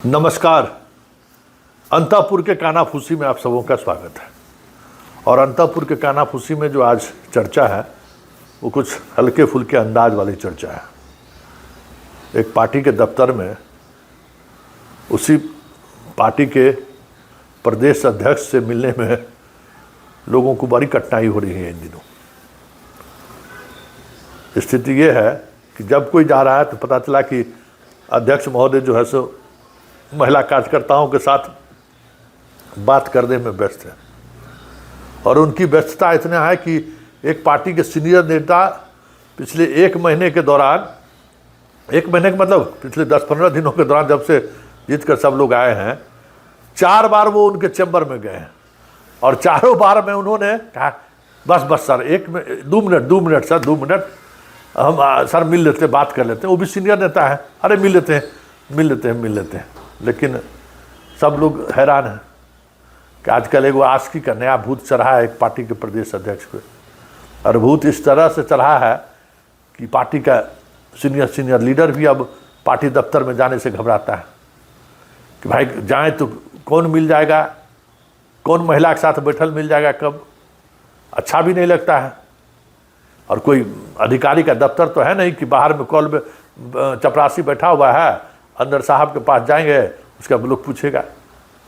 नमस्कार। अंतापुर के कानाफूसी में आप सबों का स्वागत है। और अंतापुर के कानाफूसी में जो आज चर्चा है वो कुछ हल्के फुल्के अंदाज वाली चर्चा है। एक पार्टी के दफ्तर में उसी पार्टी के प्रदेश अध्यक्ष से मिलने में लोगों को बड़ी कठिनाई हो रही है इन दिनों। स्थिति ये है कि जब कोई जा रहा है तो पता चला कि अध्यक्ष महोदय जो है सो महिला कार्यकर्ताओं के साथ बात करने में व्यस्त है। और उनकी व्यस्तता इतना है कि एक पार्टी के सीनियर नेता पिछले एक महीने के दौरान, एक महीने का मतलब पिछले 10-15 दिनों के दौरान जब से जीत कर सब लोग आए हैं, 4 बार वो उनके चैम्बर में गए हैं। और चारों बार में उन्होंने कहा बस सर 2 मिनट सर 2 मिनट हम सर मिल लेते हैं, बात कर लेते हैं। वो भी सीनियर नेता है, अरे मिल लेते हैं। लेकिन सब लोग हैरान हैं कि आजकल एक आस्की का नया भूत चढ़ा है एक पार्टी के प्रदेश अध्यक्ष पे। और भूत इस तरह से चढ़ा है कि पार्टी का सीनियर लीडर भी अब पार्टी दफ्तर में जाने से घबराता है कि भाई जाएं तो कौन मिल जाएगा, कौन महिला के साथ बैठल मिल जाएगा कब, अच्छा भी नहीं लगता है। और कोई अधिकारी का दफ्तर तो है नहीं कि बाहर में कॉल में चपरासी बैठा हुआ है, अंदर साहब के पास जाएंगे उसका लोग पूछेगा।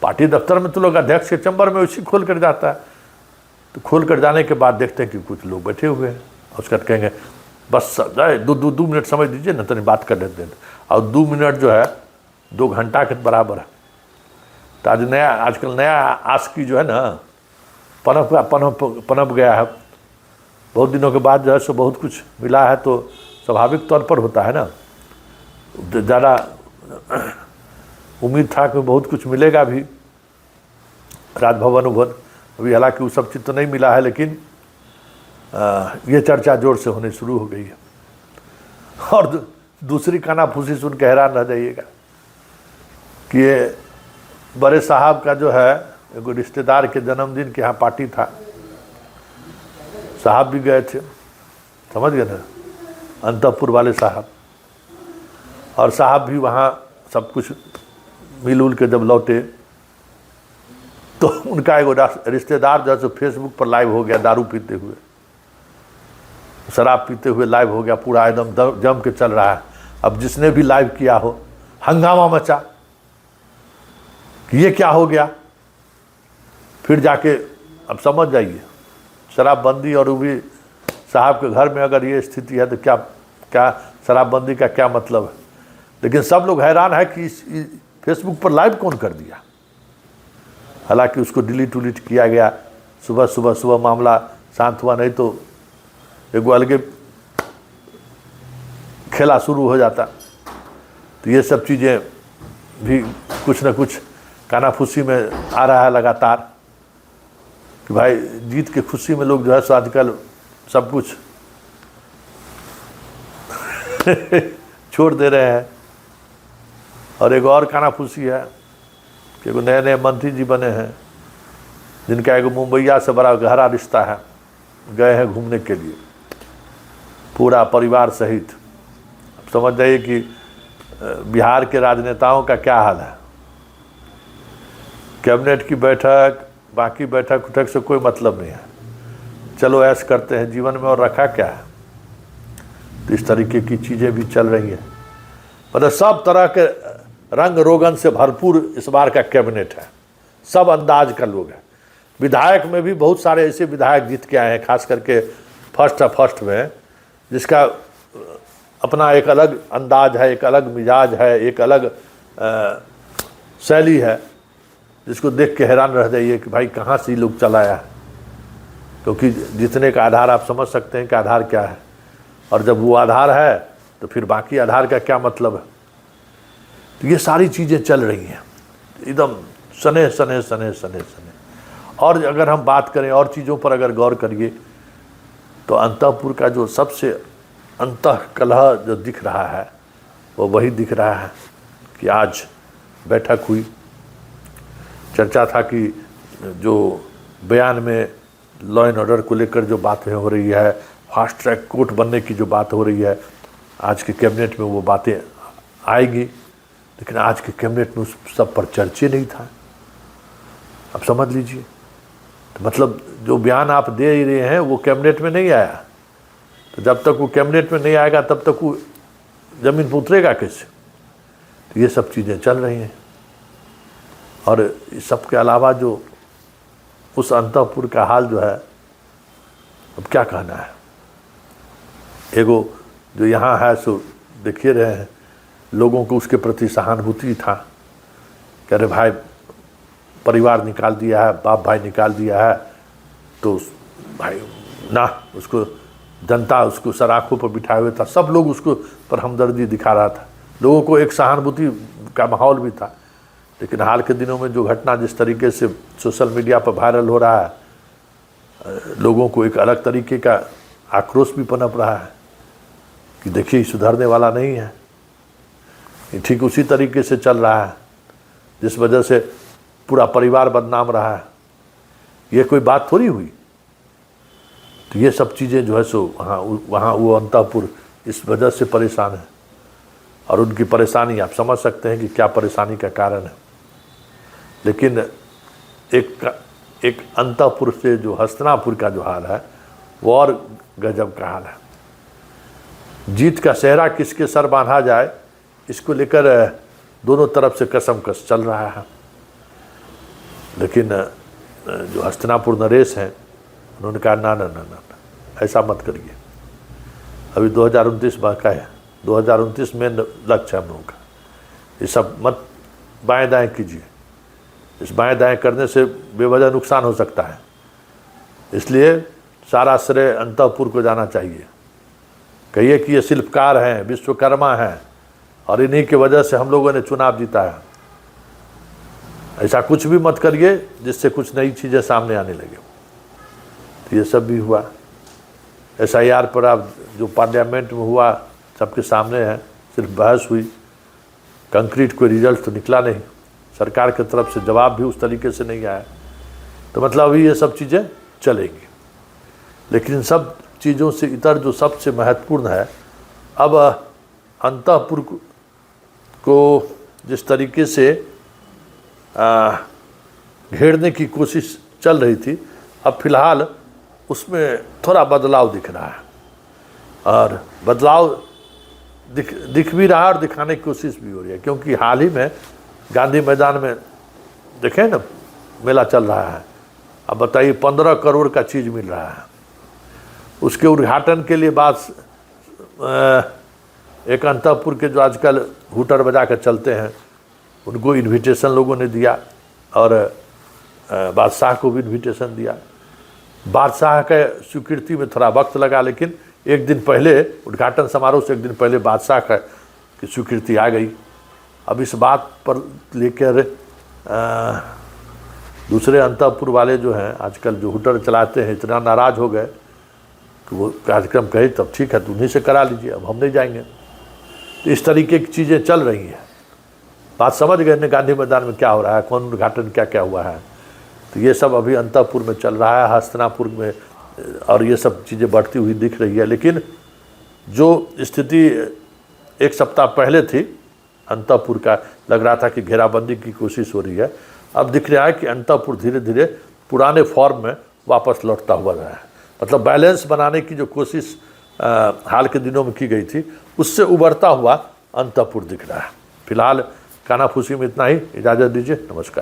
पार्टी दफ्तर में तो लोग अध्यक्ष के चैम्बर में उसी खोल कर जाता है। तो खोल कर जाने के बाद देखते हैं कि कुछ लोग बैठे हुए हैं और उसका कहेंगे बस 2 मिनट समय दीजिए ना, तो बात कर लेते हैं। और 2 मिनट जो है 2 घंटा के बराबर है। तो आजकल नया आस्की जो है ना पनप गया है। बहुत दिनों के बाद जो है सो बहुत कुछ मिला है तो स्वाभाविक तौर पर होता है ना, ज़्यादा उम्मीद था कि बहुत कुछ मिलेगा भी राजभवन अभी, हालांकि वो सब चीज़ तो नहीं मिला है, लेकिन ये चर्चा जोर से होने शुरू हो गई है। और दूसरी कानाफूसी सुन के हैरान रह जाइएगा कि ये बड़े साहब का जो है एक रिश्तेदार के जन्मदिन के यहाँ पार्टी था, साहब भी गए थे, समझ गए ना, अंतपुर वाले साहब। और साहब भी वहाँ सब कुछ मिल उल के जब लौटे तो उनका एक रिश्तेदार जो है फेसबुक पर लाइव हो गया, दारू पीते हुए, शराब पीते हुए लाइव हो गया, पूरा एकदम जम के चल रहा है। अब जिसने भी लाइव किया हो हंगामा मचा कि ये क्या हो गया। फिर जाके अब समझ जाइए शराबबंदी और वो भी साहब के घर में अगर ये स्थिति है तो क्या शराबबंदी का क्या मतलब है। लेकिन सब लोग हैरान है कि फेसबुक पर लाइव कौन कर दिया। हालांकि उसको डिलीट किया गया, सुबह मामला शांत हुआ, नहीं तो एक अलगे खेला शुरू हो जाता। तो ये सब चीज़ें भी कुछ न कुछ कानाफूसी में आ रहा है लगातार कि भाई जीत के खुशी में लोग जो है सो आजकल सब कुछ छोड़ दे रहे हैं। और एक और कानाफूसी है कि एगो नए मंत्री जी बने हैं जिनका एगो मुंबईया से बड़ा गहरा रिश्ता है, गए हैं घूमने के लिए पूरा परिवार सहित। अब समझ जाइए कि बिहार के राजनेताओं का क्या हाल है। कैबिनेट की बैठक, बाकी बैठक उठक से कोई मतलब नहीं है, चलो ऐश करते हैं जीवन में, और रखा क्या है। तो इस तरीके की चीज़ें भी चल रही हैं। मतलब सब तरह के रंग रोगन से भरपूर इस बार का कैबिनेट है, सब अंदाज का लोग हैं। विधायक में भी बहुत सारे ऐसे विधायक जीत के आए हैं, खास करके फर्स्ट में, जिसका अपना एक अलग अंदाज है, एक अलग मिजाज है, एक अलग शैली है, जिसको देख के हैरान रह जाइए कि भाई कहाँ से लोग चलाया है। क्योंकि जीतने का आधार आप समझ सकते हैं कि आधार क्या है, और जब वो आधार है तो फिर बाकी आधार का क्या मतलब है। तो ये सारी चीज़ें चल रही हैं एकदम सने। और अगर हम बात करें और चीज़ों पर अगर गौर करिए तो अंतपुर का जो सबसे अंतःकलह जो दिख रहा है वो वही दिख रहा है कि आज बैठक हुई, चर्चा था कि जो बयान में लॉ एंड ऑर्डर को लेकर जो बातें हो रही है, फास्ट ट्रैक कोर्ट बनने की जो बात हो रही है, आज के कैबिनेट में वो बातें आएगी। लेकिन आज के कैबिनेट में उस सब पर चर्चा नहीं था। अब समझ लीजिए, तो मतलब जो बयान आप दे ही रहे हैं वो कैबिनेट में नहीं आया, तो जब तक वो कैबिनेट में नहीं आएगा तब तक वो ज़मीन पर उतरेगा कैसे? तो ये सब चीज़ें चल रही हैं। और इस सब के अलावा जो उस अंतःपुर का हाल जो है, अब क्या कहना है। एगो जो यहाँ है सो देखिए रहे हैं, लोगों को उसके प्रति सहानुभूति था कि अरे भाई परिवार निकाल दिया है, बाप भाई निकाल दिया है, तो भाई ना उसको जनता उसको सराखों पर बिठाए हुए था, सब लोग उसको पर हमदर्दी दिखा रहा था, लोगों को एक सहानुभूति का माहौल भी था। लेकिन हाल के दिनों में जो घटना जिस तरीके से सोशल मीडिया पर वायरल हो रहा है, लोगों को एक अलग तरीके का आक्रोश भी पनप रहा है कि देखिए सुधरने वाला नहीं है, ये ठीक उसी तरीके से चल रहा है जिस वजह से पूरा परिवार बदनाम रहा है। ये कोई बात थोड़ी हुई। तो ये सब चीज़ें जो है सो वहाँ वो अंतःपुर इस वजह से परेशान है, और उनकी परेशानी आप समझ सकते हैं कि क्या परेशानी का कारण है। लेकिन एक अंतःपुर से जो हस्तिनापुर का जो हाल है वो और गजब का हाल है। जीत का सेहरा किसके सर बांधा जाए, इसको लेकर दोनों तरफ से कसमकस चल रहा है। लेकिन जो हस्तिनापुर नरेश हैं उन्होंने कहा ना ना ना ना ऐसा मत करिए, अभी 2029 बाका है, 2029 में लक्ष्य है हम लोगों का, ये सब मत बाएं दाएं कीजिए, इस बाएं दाएं करने से बेवजह नुकसान हो सकता है। इसलिए सारा श्रेय अंतःपुर को जाना चाहिए। कहिए कि ये शिल्पकार हैं, विश्वकर्मा हैं, और इन्हीं की वजह से हम लोगों ने चुनाव जीता है। ऐसा कुछ भी मत करिए जिससे कुछ नई चीज़ें सामने आने लगे। तो ये सब भी हुआ। SIR पर अब जो पार्लियामेंट में हुआ सबके सामने है, सिर्फ बहस हुई, कंक्रीट कोई रिजल्ट तो निकला नहीं, सरकार की तरफ से जवाब भी उस तरीके से नहीं आया। तो मतलब अभी ये सब चीज़ें चलेंगी। लेकिन इन सब चीज़ों से इतर जो सबसे महत्वपूर्ण है, अब अंतःपुर को जिस तरीके से घेरने की कोशिश चल रही थी, अब फिलहाल उसमें थोड़ा बदलाव दिख रहा है, और बदलाव दिख भी रहा है और दिखाने की कोशिश भी हो रही है। क्योंकि हाल ही में गांधी मैदान में देखें ना मेला चल रहा है, अब बताइए 15 करोड़ का चीज़ मिल रहा है। उसके उद्घाटन के लिए बात एक अंतःपुर के जो आजकल हुटर बजा कर चलते हैं उनको इन्विटेशन लोगों ने दिया, और बादशाह को भी इन्विटेशन दिया। बादशाह के स्वीकृति में थोड़ा वक्त लगा, लेकिन एक दिन पहले उद्घाटन समारोह से एक दिन पहले बादशाह की स्वीकृति आ गई। अब इस बात पर लेकर दूसरे अंतःपुर वाले जो हैं आजकल जो हुटर चलाते हैं इतना नाराज़ हो गए कि वो कार्यक्रम कहे तब ठीक है तो उन्हीं से करा लीजिए, अब हम नहीं जाएंगे। तो इस तरीके की चीज़ें चल रही हैं। बात समझ गए न गांधी मैदान में क्या हो रहा है, कौन उद्घाटन क्या क्या हुआ है। तो ये सब अभी अंतःपुर में चल रहा है, हस्तिनापुर में, और ये सब चीज़ें बढ़ती हुई दिख रही है। लेकिन जो स्थिति एक सप्ताह पहले थी अंतःपुर का, लग रहा था कि घेराबंदी की कोशिश हो रही है, अब दिख रहा है कि अंतःपुर धीरे धीरे पुराने फॉर्म में वापस लौटता हुआ रहा है। मतलब बैलेंस बनाने की जो कोशिश हाल के दिनों में की गई थी उससे उभरता हुआ अंतःपुर दिख रहा है। फिलहाल कानाफूसी में इतना ही, इजाज़त दीजिए, नमस्कार।